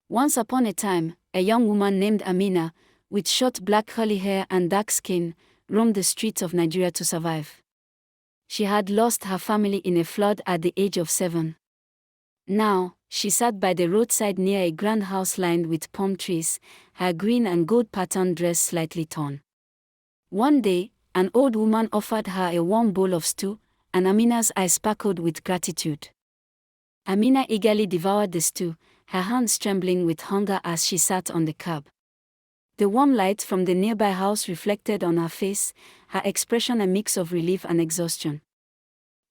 Once upon a time, a young woman named Amina, with short black curly hair and dark skin, roamed the streets of Nigeria to survive. She had lost her family in a flood at the age of 7. Now, she sat by the roadside near a grand house lined with palm trees, her green and gold patterned dress slightly torn. One day, an old woman offered her a warm bowl of stew, and Amina's eyes sparkled with gratitude. Amina eagerly devoured the stew, her hands trembling with hunger as she sat on the curb. The warm light from the nearby house reflected on her face, her expression a mix of relief and exhaustion.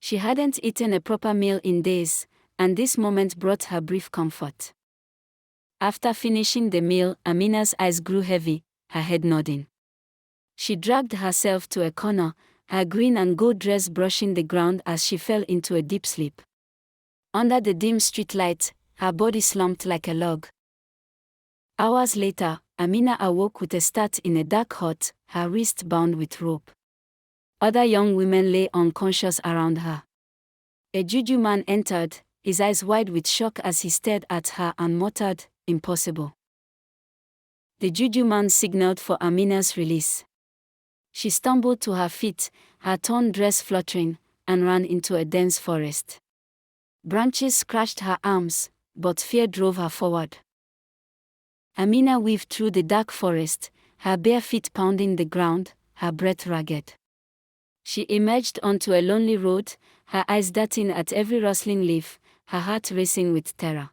She hadn't eaten a proper meal in days, and this moment brought her brief comfort. After finishing the meal, Amina's eyes grew heavy, her head nodding. She dragged herself to a corner, her green and gold dress brushing the ground as she fell into a deep sleep. Under the dim streetlight, her body slumped like a log. Hours later, Amina awoke with a start in a dark hut, her wrist bound with rope. Other young women lay unconscious around her. A juju man entered, his eyes wide with shock as he stared at her and muttered, "Impossible." The juju man signaled for Amina's release. She stumbled to her feet, her torn dress fluttering, and ran into a dense forest. Branches scratched her arms, but fear drove her forward. Amina weaved through the dark forest, her bare feet pounding the ground, her breath ragged. She emerged onto a lonely road, her eyes darting at every rustling leaf, her heart racing with terror.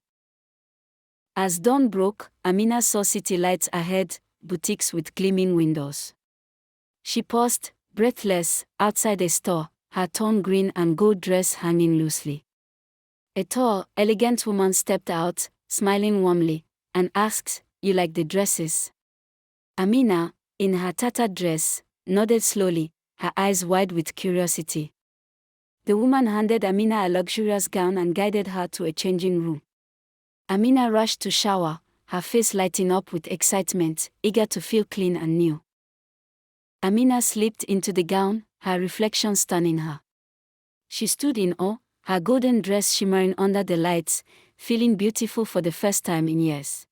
As dawn broke, Amina saw city lights ahead, boutiques with gleaming windows. She paused, breathless, outside a store, her torn green and gold dress hanging loosely. A tall, elegant woman stepped out, smiling warmly, and asked, "You like the dresses?" Amina, in her tattered dress, nodded slowly, her eyes wide with curiosity. The woman handed Amina a luxurious gown and guided her to a changing room. Amina rushed to shower, her face lighting up with excitement, eager to feel clean and new. Amina slipped into the gown, her reflection stunning her. She stood in awe, her golden dress shimmering under the lights, feeling beautiful for the first time in years.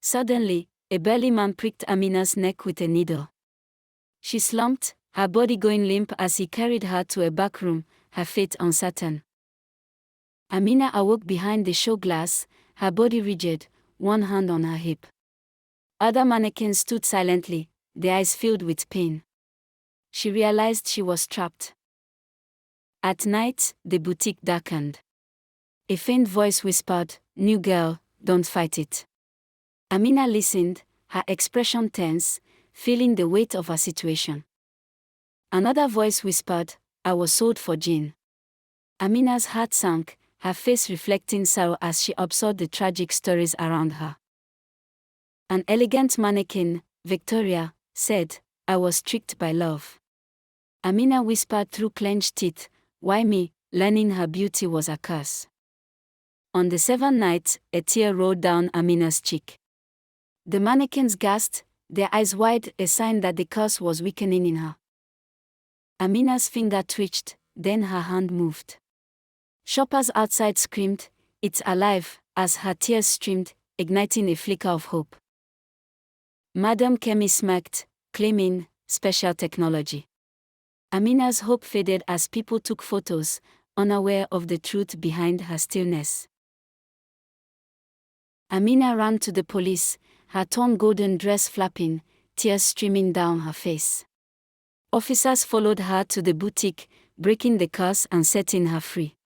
Suddenly, a burly man pricked Amina's neck with a needle. She slumped, her body going limp as he carried her to a back room, her fate uncertain. Amina awoke behind the show glass, her body rigid, one hand on her hip. Other mannequins stood silently, their eyes filled with pain. She realized she was trapped. At night, the boutique darkened. A faint voice whispered, "New girl, don't fight it." Amina listened, her expression tense, feeling the weight of her situation. Another voice whispered, "I was sold for gin." Amina's heart sank, her face reflecting sorrow as she absorbed the tragic stories around her. An elegant mannequin, Victoria, said, "I was tricked by love." Amina whispered through clenched teeth, "Why me?" learning her beauty was a curse. On the seventh night, a tear rolled down Amina's cheek. The mannequins gasped, their eyes wide, a sign that the curse was weakening in her. Amina's finger twitched, then her hand moved. Shoppers outside screamed, "It's alive," as her tears streamed, igniting a flicker of hope. Madame Kemi smirked, claiming, "Special technology." Amina's hope faded as people took photos, unaware of the truth behind her stillness. Amina ran to the police, her torn golden dress flapping, tears streaming down her face. Officers followed her to the boutique, breaking the curse and setting her free.